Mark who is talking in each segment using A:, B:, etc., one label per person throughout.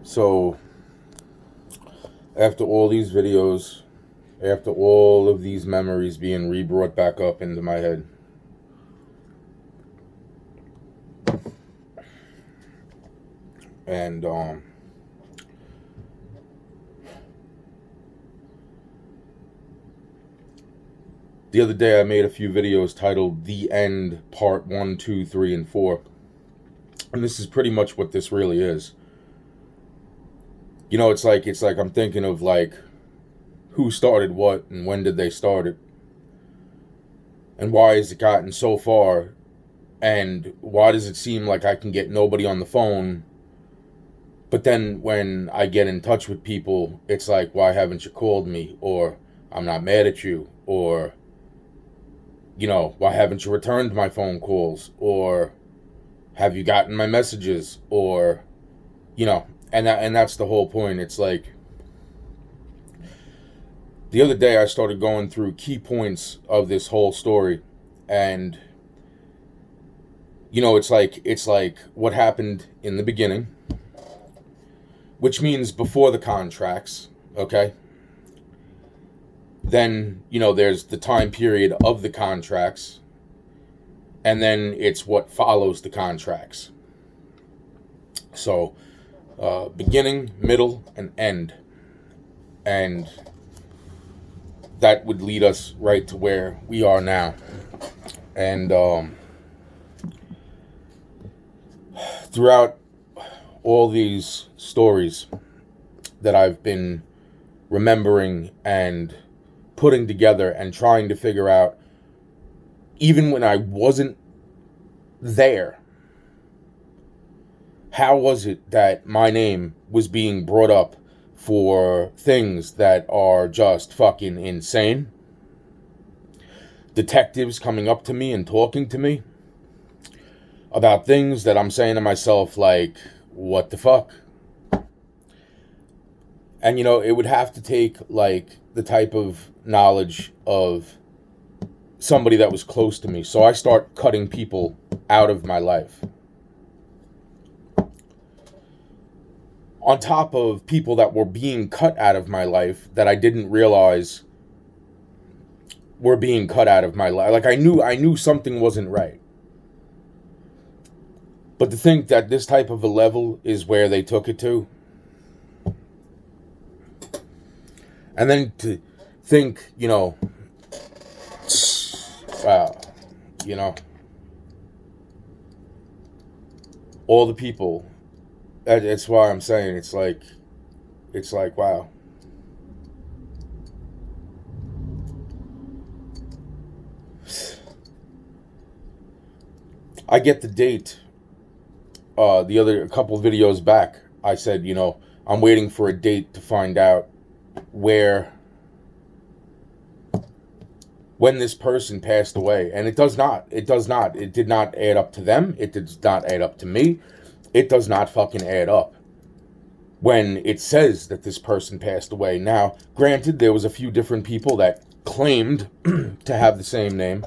A: So, after all these videos, after all of these memories being re-brought back up into my head, and the other day I made a few videos titled The End Part 1, 2, 3, and 4. And this is pretty much what this really is. You know, it's like I'm thinking of like who started what and when did they start it? And why has it gotten so far? And why does it seem like I can get nobody on the phone? But then when I get in touch with people, it's like, why haven't you called me? Or I'm not mad at you. Or, you know, why haven't you returned my phone calls? Or have you gotten my messages? Or, you know, and that's the whole point. It's like, the other day I started going through key points of this whole story, and you know, it's like what happened in the beginning, which means before the contracts, okay? Then, you know, there's the time period of the contracts, and then it's what follows the contracts. So, beginning, middle, and end. And that would lead us right to where we are now. And throughout all these stories that I've been remembering and putting together and trying to figure out, even when I wasn't there, how was it that my name was being brought up for things that are just fucking insane? Detectives coming up to me and talking to me about things that I'm saying to myself, like, what the fuck? And, you know, it would have to take, like, the type of knowledge of somebody that was close to me. So I start cutting people out of my life. On top of people that were being cut out of my life that I didn't realize were being cut out of my life. Like, I knew something wasn't right. But to think that this type of a level is where they took it to, and then to think, you know, you know, all the people. That's why I'm saying it's like, wow. I get the date. The other couple of videos back, I said, you know, I'm waiting for a date to find out when this person passed away. And it does not. It did not add up to them. It does not add up to me. It does not fucking add up when it says that this person passed away. Now, granted, there was a few different people that claimed to have the same name.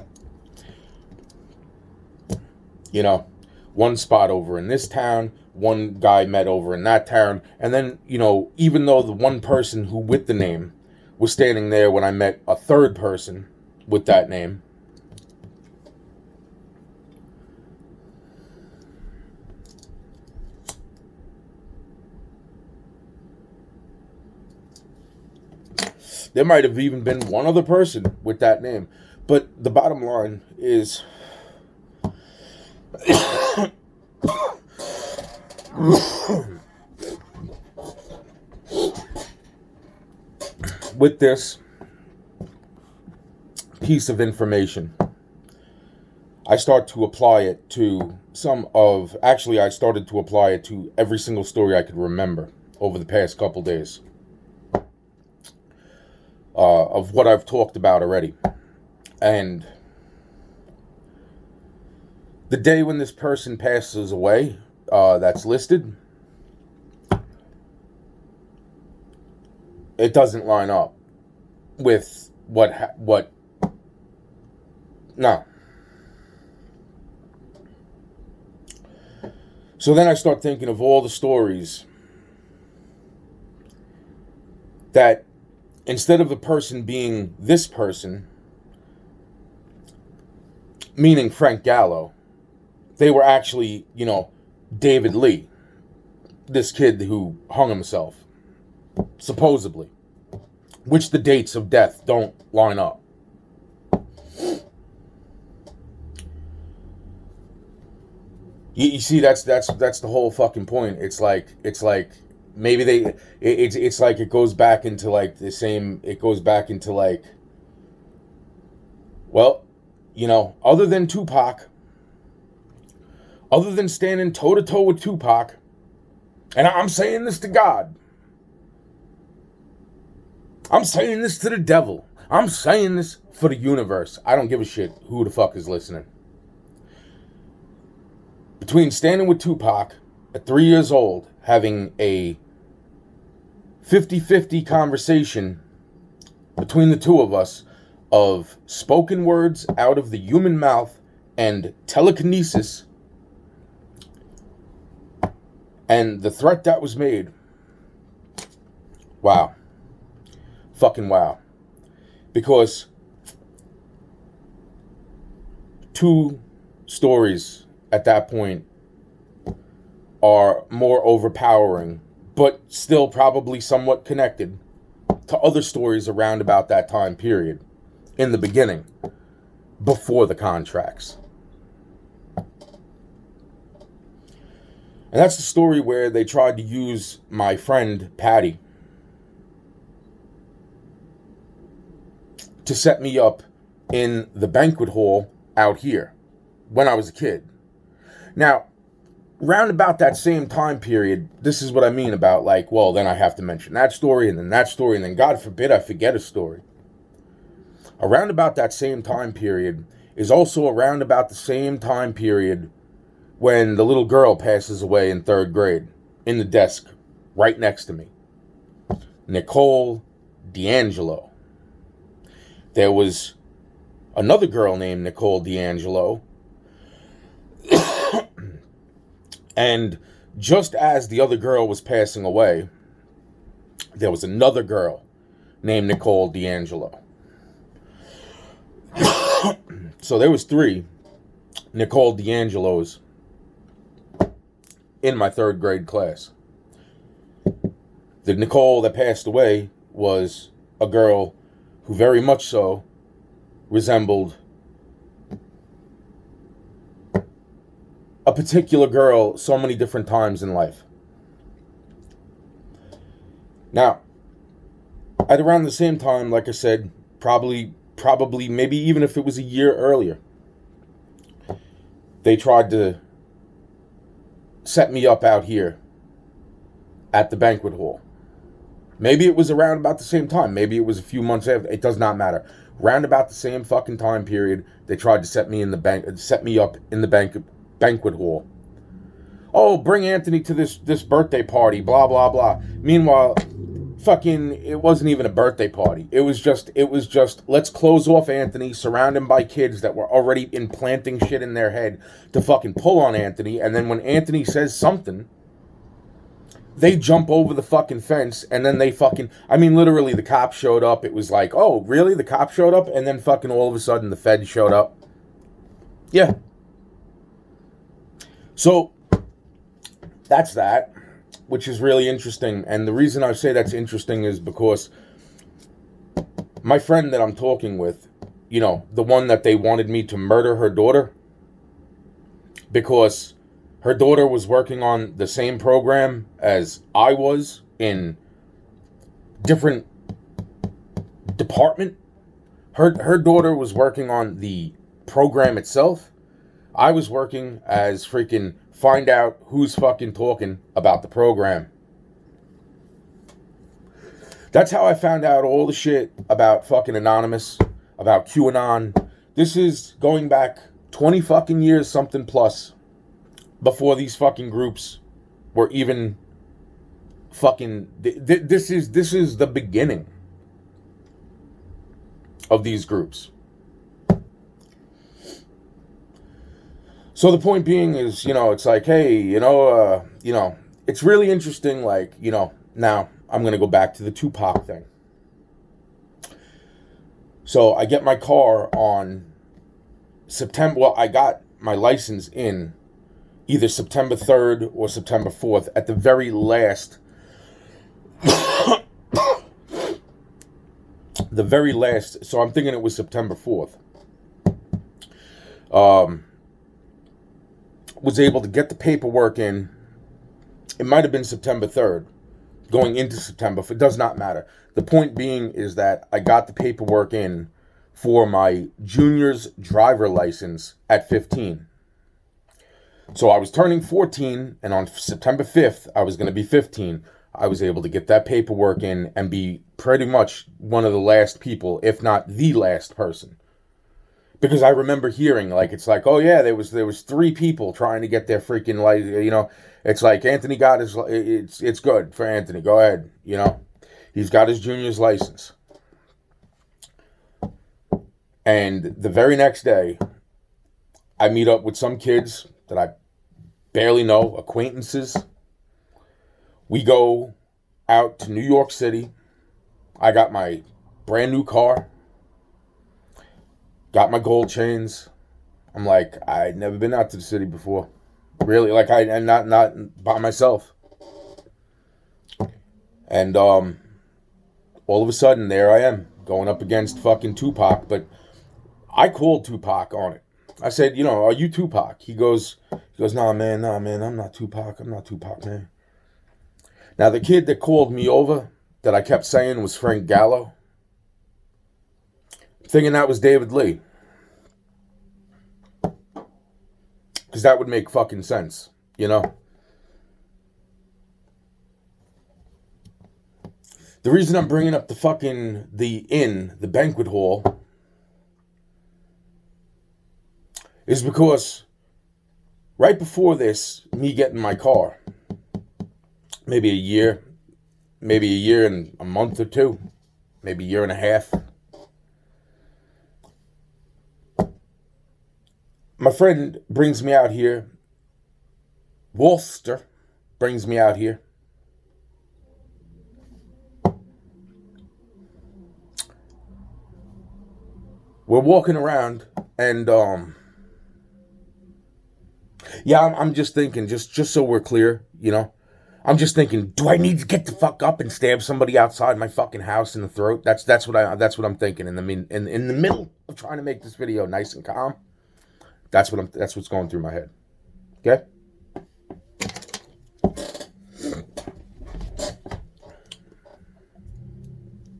A: You know, one spot over in this town, one guy met over in that town, and then, you know, even though the one person who with the name was standing there when I met a third person with that name, there might have even been one other person with that name. But the bottom line is, with this piece of information, I start to apply it to I started to apply it to every single story I could remember over the past couple days of what I've talked about already. And the day when this person passes away, that's listed, it doesn't line up with no. So then I start thinking of all the stories that instead of the person being this person, meaning Frank Gallo, they were actually, David Lee, this kid who hung himself, supposedly, which the dates of death don't line up. You see, that's the whole fucking point. It's like maybe it's like it goes back into like the same. It goes back into like, well, other than Tupac, other than standing toe to toe with Tupac, and I'm saying this to God, I'm saying this to the devil, I'm saying this for the universe. I don't give a shit who the fuck is listening. Between standing with Tupac at 3 years old, having a 50-50 conversation between the two of us of spoken words out of the human mouth and telekinesis, and the threat that was made, wow. Fucking wow. Because two stories at that point are more overpowering, but still probably somewhat connected to other stories around about that time period in the beginning, before the contracts. And that's the story where they tried to use my friend Patty to set me up in the banquet hall out here when I was a kid. Now, round about that same time period, this is what I mean about like, well, then I have to mention that story and then that story, and then God forbid I forget a story. Around about that same time period is also around about the same time period when the little girl passes away in 3rd grade in the desk right next to me. Nicole D'Angelo. There was another girl named Nicole D'Angelo. And just as the other girl was passing away, there was another girl named Nicole D'Angelo. So there was 3 Nicole D'Angelos in my 3rd grade class. The Nicole that passed away was a girl who very much so resembled a particular girl so many different times in life. Now, at around the same time, like I said, probably, maybe even if it was a year earlier, they tried to set me up out here at the banquet hall. Maybe it was around about the same time. Maybe it was a few months after. It does not matter. Round about the same fucking time period, they tried to set me up in the banquet hall. Oh, bring Anthony to this birthday party, blah blah blah. Meanwhile, fucking, it wasn't even a birthday party. It was just let's close off Anthony, surround him by kids that were already implanting shit in their head to fucking pull on Anthony, and then when Anthony says something, they jump over the fucking fence, and then they fucking, I mean, literally, the cops showed up. It was like, oh, really? The cops showed up? And then fucking all of a sudden, the feds showed up. Yeah. So, that's that, which is really interesting. And the reason I say that's interesting is because my friend that I'm talking with, the one that they wanted me to murder her daughter, because her daughter was working on the same program as I was in different department. Her daughter was working on the program itself. I was working as freaking find out who's fucking talking about the program. That's how I found out all the shit about fucking Anonymous, about QAnon. This is going back 20 fucking years, something plus, before these fucking groups were even fucking... This is the beginning of these groups. So the point being is, it's like, hey, it's really interesting, like, now, I'm going to go back to the Tupac thing. So I get my car on September. Well, I got my license in either September 3rd or September 4th at the very last. The very last. So I'm thinking it was September 4th. Was able to get the paperwork in. It might have been September 3rd. Going into September. It does not matter. The point being is that I got the paperwork in for my junior's driver license at 15. So I was turning 14, and on September 5th, I was going to be 15. I was able to get that paperwork in and be pretty much one of the last people, if not the last person. Because I remember hearing, like, it's like, oh yeah, there was 3 people trying to get their freaking license, you know. It's like, Anthony got his, it's good for Anthony, go ahead, you know. He's got his junior's license. And the very next day, I meet up with some kids that I barely know, acquaintances. We go out to New York City. I got my brand new car. Got my gold chains. I'm like, I'd never been out to the city before. Really, like, and not by myself. And all of a sudden, there I am, going up against fucking Tupac. But I called Tupac on it. I said, you know, are you Tupac? He goes, nah, man, I'm not Tupac. I'm not Tupac, man. Now, the kid that called me over, that I kept saying was Frank Gallo, thinking that was David Lee. Because that would make fucking sense, you know? The reason I'm bringing up the banquet hall, is because right before this, me getting my car, maybe a year and a month or 2, maybe a year and a half, my friend brings me out here. Wolster brings me out here. We're walking around, and yeah, I'm just thinking, just so we're clear, you know, I'm just thinking, do I need to get the fuck up and stab somebody outside my fucking house in the throat? That's what I'm thinking in the middle of trying to make this video nice and calm. That's what's going through my head. Okay?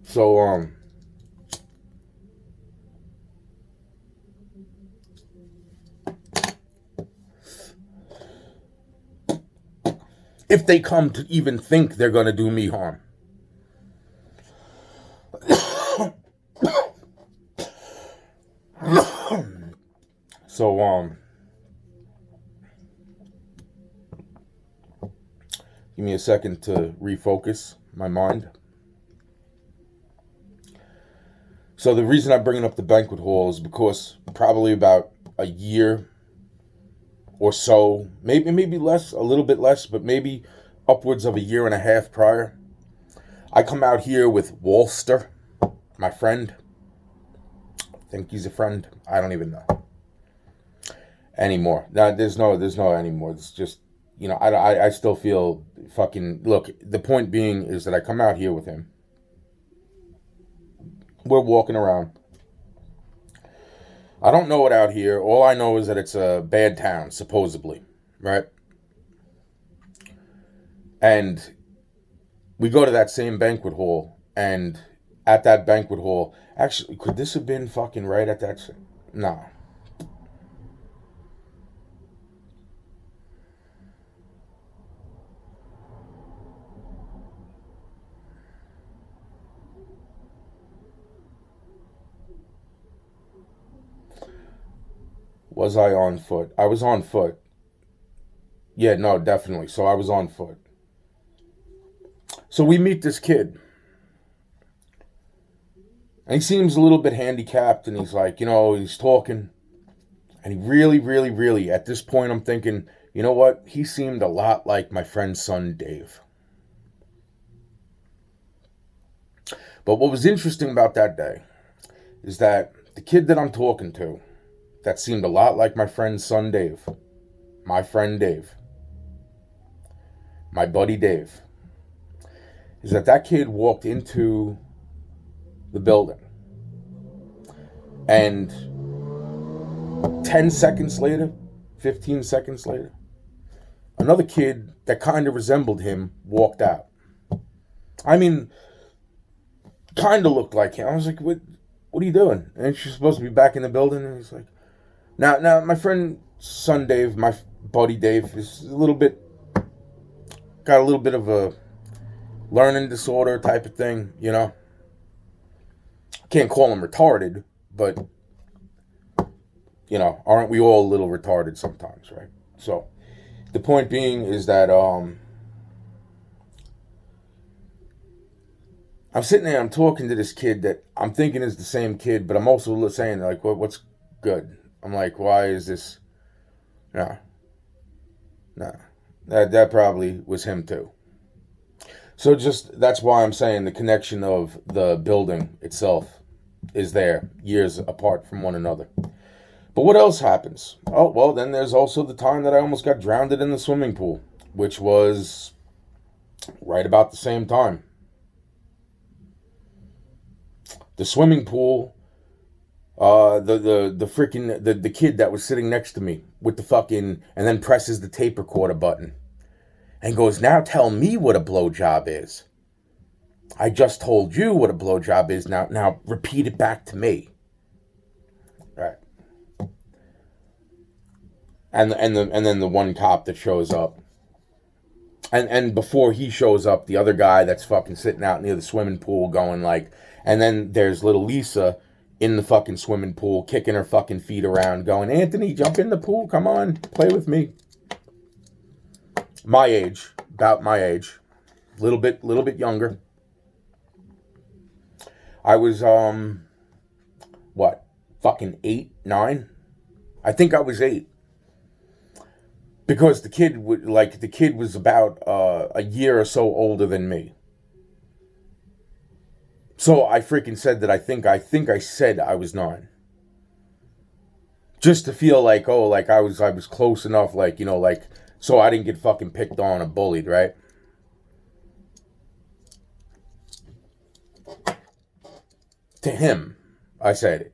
A: So, if they come to even think they're going to do me harm. So, give me a second to refocus my mind. So the reason I'm bringing up the banquet hall is because probably about a year or so, maybe less, a little bit less, but maybe upwards of a year and a half prior, I come out here with Wolster, my friend. I think he's a friend. I don't even know anymore. No, there's no anymore. It's just, you know, I still feel fucking, look, the point being is that I come out here with him. We're walking around. I don't know it out here. All I know is that it's a bad town, supposedly, right? And we go to that same banquet hall, and at that banquet hall, actually, could this have been fucking right at that? No. Was I on foot? I was on foot. Yeah, no, definitely. So I was on foot. So we meet this kid. And he seems a little bit handicapped, and he's like, you know, he's talking. And he really, at this point, I'm thinking, you know what? He seemed a lot like my friend's son, Dave. But what was interesting about that day is that the kid that I'm talking to, that seemed a lot like my friend's son Dave, my friend Dave, my buddy Dave, is that kid walked into the building, and 10 seconds later, 15 seconds later, another kid that kind of resembled him walked out. I mean, kind of looked like him. I was like, what are you doing? And she's supposed to be back in the building. And he's like, now, my friend, son Dave, my buddy Dave, is got a little bit of a learning disorder type of thing, you know? Can't call him retarded, but, you know, aren't we all a little retarded sometimes, right? So, the point being is that, I'm sitting there, I'm talking to this kid that I'm thinking is the same kid, but I'm also saying, like, what's good? I'm like, why is this? Nah. That probably was him too. So that's why I'm saying the connection of the building itself is there, years apart from one another. But what else happens? Oh, well, then there's also the time that I almost got drowned in the swimming pool, which was right about the same time. The swimming pool, the kid that was sitting next to me with the fucking, and then presses the tape recorder button and goes, now tell me what a blowjob is. I just told you what a blowjob is. Now repeat it back to me. Right. And then the one cop that shows up. And before he shows up, the other guy that's fucking sitting out near the swimming pool going like, and then there's little Lisa in the fucking swimming pool, kicking her fucking feet around, going, Anthony, jump in the pool, come on, play with me. My age, about my age, little bit younger. I was, fucking 8, 9? I think I was 8. Because the kid was about a year or so older than me. So I freaking said that I think I said I was 9. Just to feel like, oh, like I was close enough, like, you know, like, so I didn't get fucking picked on or bullied, right? To him, I said it.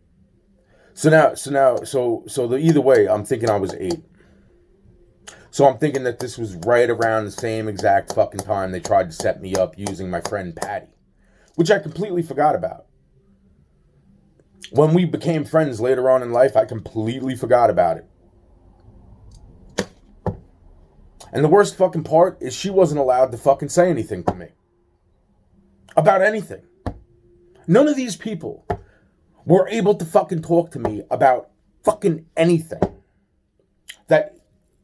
A: So either way, I'm thinking I was 8. So I'm thinking that this was right around the same exact fucking time they tried to set me up using my friend Patty, which I completely forgot about. When we became friends later on in life, I completely forgot about it. And the worst fucking part is she wasn't allowed to fucking say anything to me. About anything. None of these people were able to fucking talk to me about fucking anything. That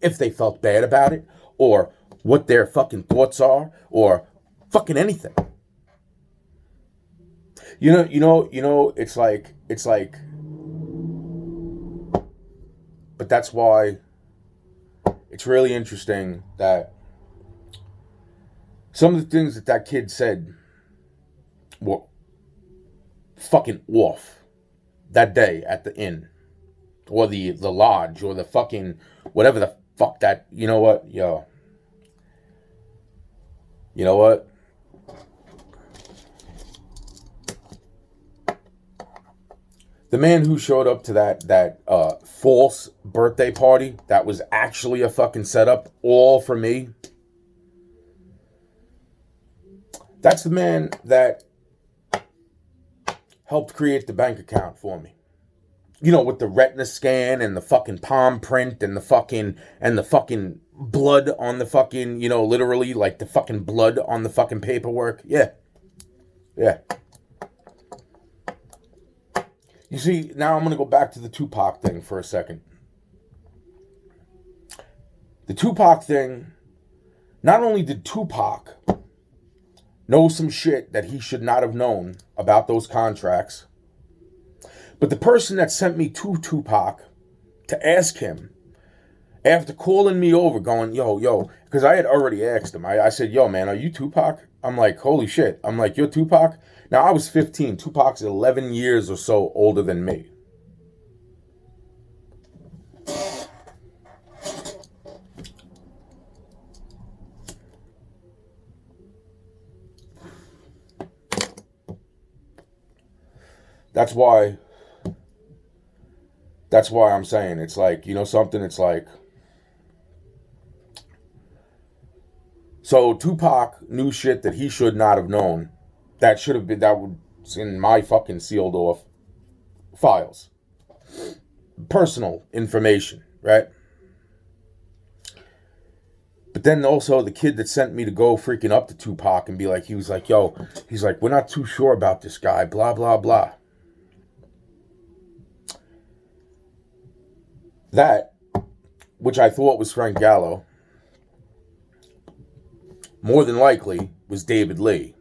A: if they felt bad about it, or what their fucking thoughts are, or fucking anything. You know, it's like, but that's why it's really interesting that some of the things that kid said were fucking off that day at the inn, or the lodge, or the fucking, whatever the fuck that, you know what, yo. You know what? The man who showed up to that false birthday party that was actually a fucking setup, all for me. That's the man that helped create the bank account for me. You know, with the retina scan and the fucking palm print and the fucking blood on the fucking, you know, literally like the fucking blood on the fucking paperwork. Yeah. You see, now I'm going to go back to the Tupac thing for a second. The Tupac thing, not only did Tupac know some shit that he should not have known about those contracts, but the person that sent me to Tupac to ask him After calling me over, going, yo, because I had already asked him. I said, yo, man, are you Tupac? I'm like, holy shit. I'm like, you're Tupac? Now, I was 15. Tupac's 11 years or so older than me. That's why I'm saying, it's like, you know something, it's like, so Tupac knew shit that he should not have known. That should have been, that was in my fucking sealed off files. Personal information, right? But then also the kid that sent me to go freaking up to Tupac and be like, he was like, yo, he's like, we're not too sure about this guy, blah, blah, blah. That, which I thought was Frank Gallo, more than likely was David Lee.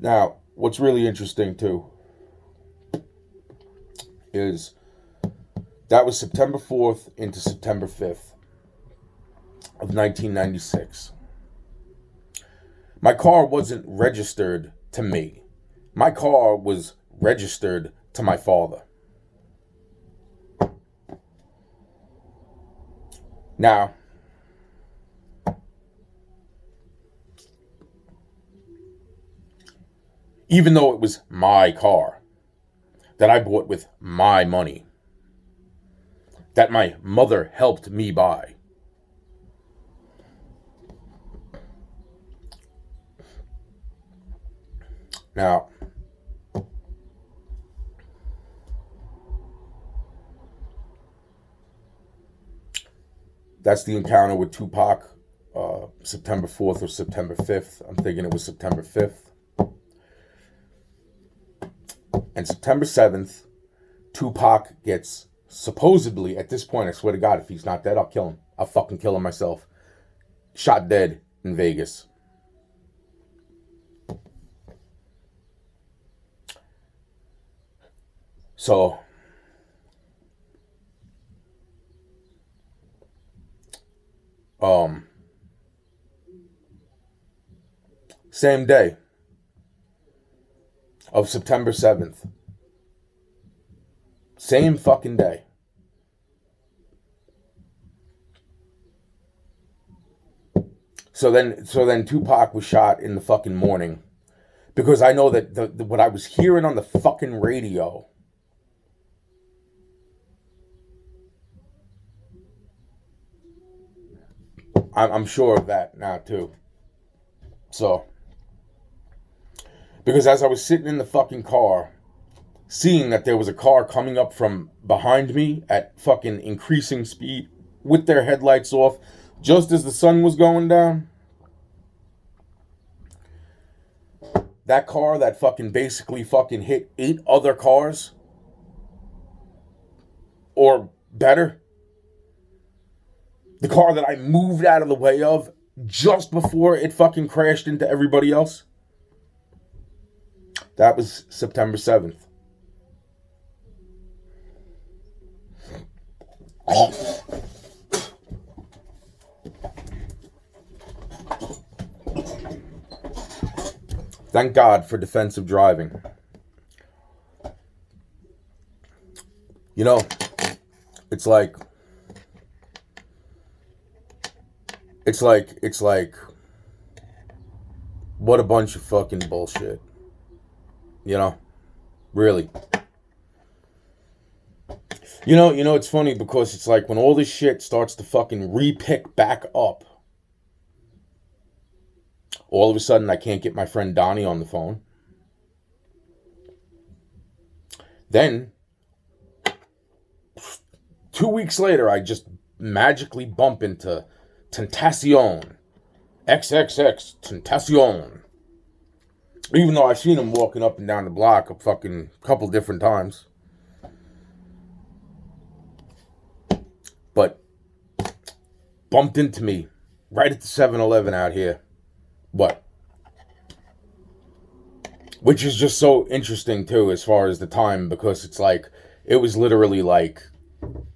A: Now, what's really interesting too is that was September 4th into September 5th of 1996. My car wasn't registered to me. My car was registered to my father. Now, even though it was my car that I bought with my money, that my mother helped me buy, now, that's the encounter with Tupac, September 4th or September 5th. I'm thinking it was September 5th. And September 7th, Tupac gets supposedly, at this point, I swear to God, if he's not dead, I'll kill him. I'll fucking kill him myself. Shot dead in Vegas. So, same day of September 7th. Same fucking day. So then Tupac was shot in the fucking morning, because I know that what I was hearing on the fucking radio, I'm sure of that now too. So, because as I was sitting in the fucking car, seeing that there was a car coming up from behind me at fucking increasing speed with their headlights off, just as the sun was going down, that car that fucking basically fucking hit 8 other cars, or better, the car that I moved out of the way of just before it fucking crashed into everybody else, that was September 7th. Thank God for defensive driving. You know, it's like, what a bunch of fucking bullshit. You know, really. You know, it's funny because it's like when all this shit starts to fucking re-pick back up, all of a sudden I can't get my friend Donnie on the phone. Then, 2 weeks later, I just magically bump into Tentacion. XXX Tentacion. Even though I've seen him walking up and down the block a fucking couple different times. But bumped into me right at the 7-Eleven out here. What? Which is just so interesting, too, as far as the time, because it's like, it was literally like,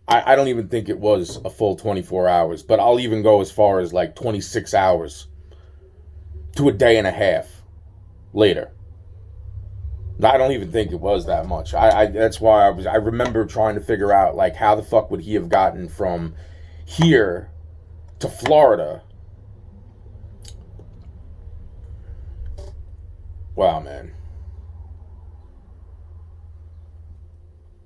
A: I don't even think it was a full 24 hours, but I'll even go as far as like 26 hours to a day and a half later. I don't even think it was that much. That's why I remember trying to figure out, like, how the fuck would he have gotten from here to Florida? Wow, man.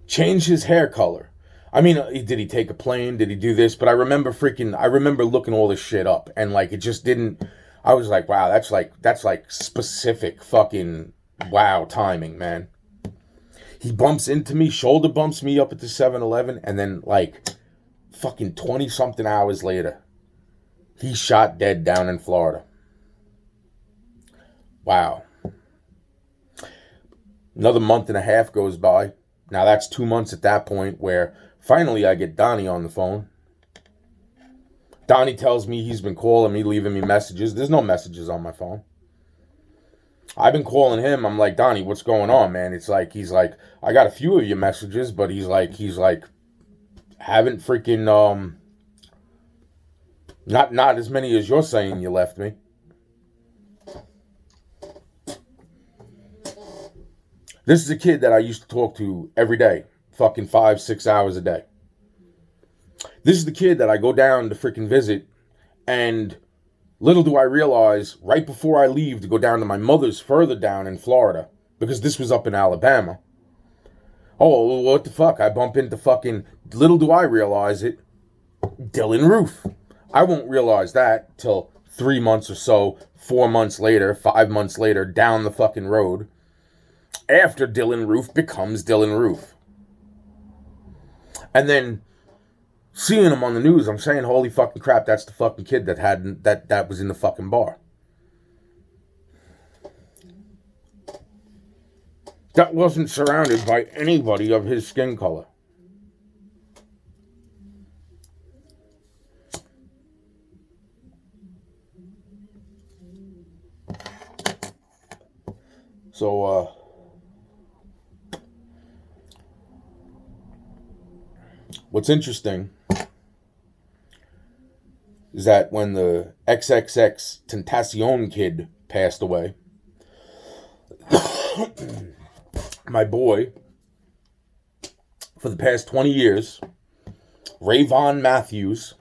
A: Change his hair color. I mean, did he take a plane? Did he do this? But I remember looking all this shit up, and like it just didn't. I was like, wow, that's like specific fucking wow timing, man. He bumps into me, shoulder bumps me up at the 7-Eleven, and then like fucking 20 something hours later, he's shot dead down in Florida. Wow. Another month and a half goes by. Now that's 2 months at that point where finally I get Donnie on the phone. Donnie tells me he's been calling me, leaving me messages. There's no messages on my phone. I've been calling him. I'm like, Donnie, what's going on, man? It's like, he's like, I got a few of your messages, but he's like, haven't freaking, not as many as you're saying you left me. This is a kid that I used to talk to every day, fucking 5-6 hours a day. This is the kid that I go down to freaking visit, and little do I realize, right before I leave to go down to my mother's further down in Florida, because this was up in Alabama. Oh, what the fuck? I bump into fucking, little do I realize it, Dylan Roof. I won't realize that till 3 months or so, 4 months later, 5 months later, down the fucking road, after Dylan Roof becomes Dylan Roof. And then seeing him on the news, I'm saying, holy fucking crap, that's the fucking kid that was in the fucking bar. That wasn't surrounded by anybody of his skin color. So, what's interesting is that when the XXX Tentacion kid passed away, my boy, for the past 20 years, Rayvon Matthews,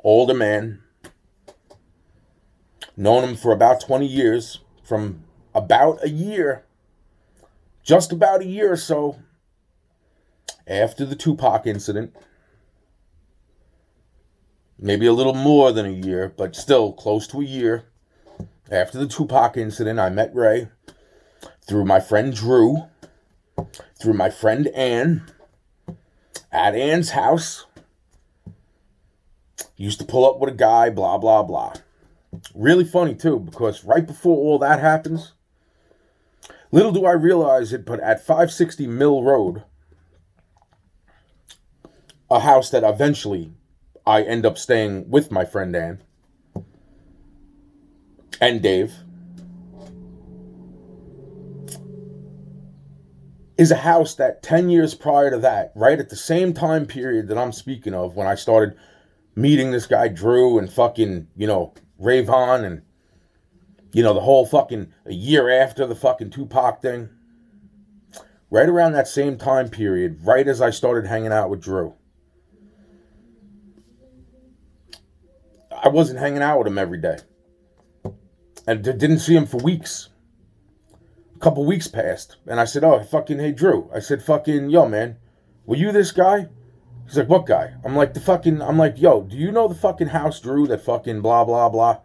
A: older man, known him for about 20 years, from about a year, just about a year or so, after the Tupac incident, maybe a little more than a year, but still close to a year, after the Tupac incident, I met Ray through my friend Drew, through my friend Ann, at Ann's house. Used to pull up with a guy, blah, blah, blah. Really funny, too, because right before all that happens, little do I realize it, but at 560 Mill Road, a house that eventually I end up staying with my friend Ann and Dave, is a house that 10 years prior to that, right at the same time period that I'm speaking of, when I started meeting this guy Drew and fucking, Rayvon and, the whole fucking, a year after the fucking Tupac thing, right around that same time period, right as I started hanging out with Drew, I wasn't hanging out with him every day. And didn't see him for weeks. A couple weeks passed. And I said, oh, fucking, hey, Drew. I said, fucking, yo, man, were you this guy? He's like, what guy? I'm like, yo, do you know the fucking house, Drew, that fucking blah, blah, blah?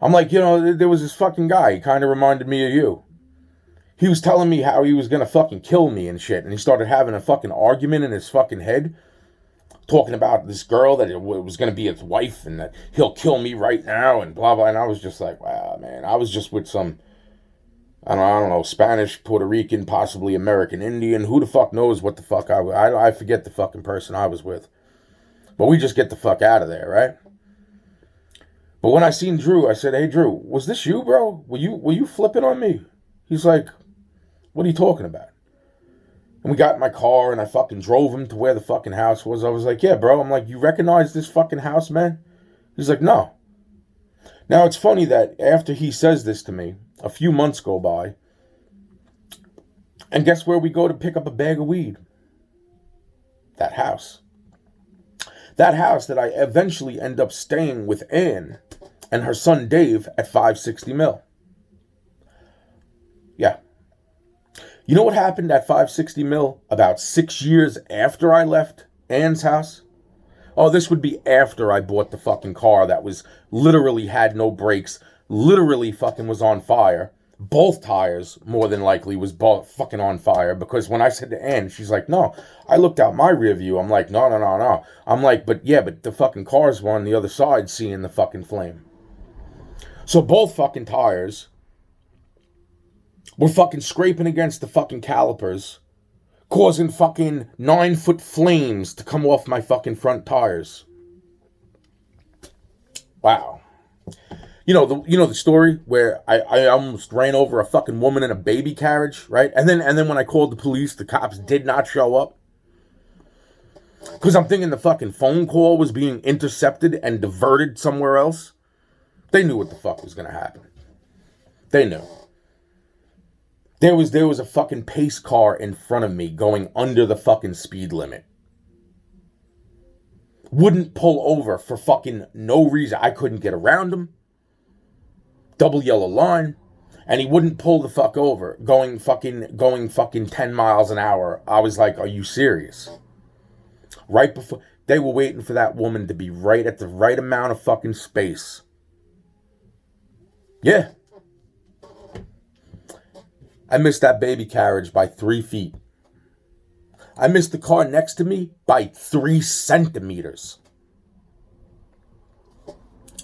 A: I'm like, there was this fucking guy. He kind of reminded me of you. He was telling me how he was going to fucking kill me and shit. And he started having a fucking argument in his fucking head, talking about this girl that it was going to be his wife and that he'll kill me right now and blah, blah. And I was just like, wow, man. I was just with some, I don't know, Spanish, Puerto Rican, possibly American Indian. Who the fuck knows what the fuck I forget the fucking person I was with. But we just get the fuck out of there, right? But when I seen Drew, I said, "Hey, Drew, was this you, bro? Were you flipping on me?" He's like, "What are you talking about?" And we got in my car and I fucking drove him to where the fucking house was. I was like, "Yeah, bro." I'm like, "You recognize this fucking house, man?" He's like, "No." Now, it's funny that after he says this to me, a few months go by, and guess where we go to pick up a bag of weed? That house. That house that I eventually end up staying with Ann and her son Dave at 560 Mill. Yeah. You know what happened at 560 Mill about 6 years after I left Ann's house? Oh, this would be after I bought the fucking car that was literally had no brakes, literally fucking was on fire. Both tires, more than likely, was both fucking on fire, because when I said to Ann, she's like, "No." I looked out my rear view. I'm like, "No, no, no, no." I'm like, "But yeah, but the fucking cars were on the other side seeing the fucking flame." So both fucking tires were fucking scraping against the fucking calipers, causing fucking 9-foot flames to come off my fucking front tires. Wow. You know the story where I almost ran over a fucking woman in a baby carriage, right? And then when I called the police, the cops did not show up. Because I'm thinking the fucking phone call was being intercepted and diverted somewhere else. They knew what the fuck was gonna happen. They knew. There was a fucking pace car in front of me going under the fucking speed limit. Wouldn't pull over for fucking no reason. I couldn't get around him. Double yellow line. And he wouldn't pull the fuck over. Going fucking 10 miles an hour. I was like, "Are you serious?" Right before, they were waiting for that woman to be right at the right amount of fucking space. Yeah. I missed that baby carriage by 3 feet. I missed the car next to me by 3 centimeters.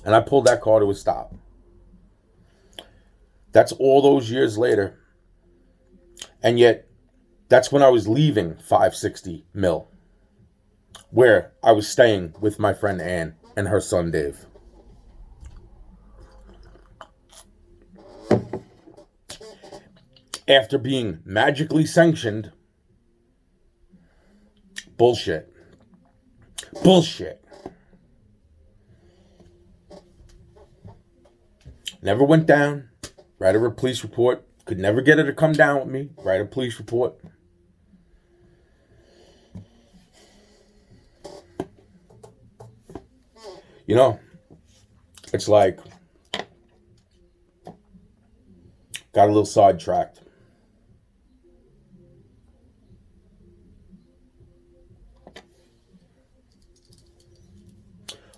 A: And I pulled that car to a stop. That's all those years later. And yet, that's when I was leaving 560 Mill, where I was staying with my friend Ann and her son Dave. After being magically sanctioned. Bullshit. Bullshit. Never went down. Write a police report. Could never get her to come down with me. Write a police report. You know, it's like, got a little sidetracked.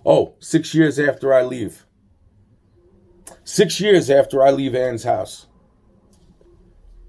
A: Oh, 6 years after I leave. 6 years after I leave Ann's house.